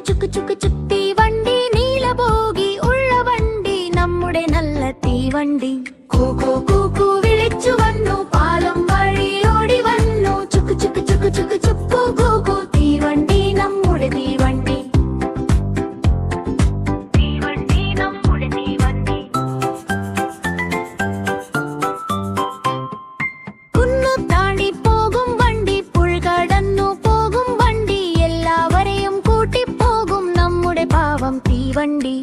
ചുക്ക് ചുക്ക് ചുക്ക് തീവണ്ടി നീലബോഗി ഉള്ള വണ്ടി നമ്മുടെ നല്ല തീവണ്ടി കൂക്കു കൂക്കു വിളിച്ചു വന്നു പാലം വഴി ഓടി വന്നു ചുക്ക് ചുക്ക് ചുക്ക് ചുക്ക് ചുക്കു കൂക്കു തീവണ്ടി നമ്മുടെ തീവണ്ടി തീവണ്ടി നമ്മുടെ തീവണ്ടി കുന്നു താണ്ടി പോകും വണ്ടി പുഴ കടന്നു പോകും വണ്ടി എല്ലാവരെയും കൂട്ടി പോകും നമ്മുടെ പാവം തീവണ്ടി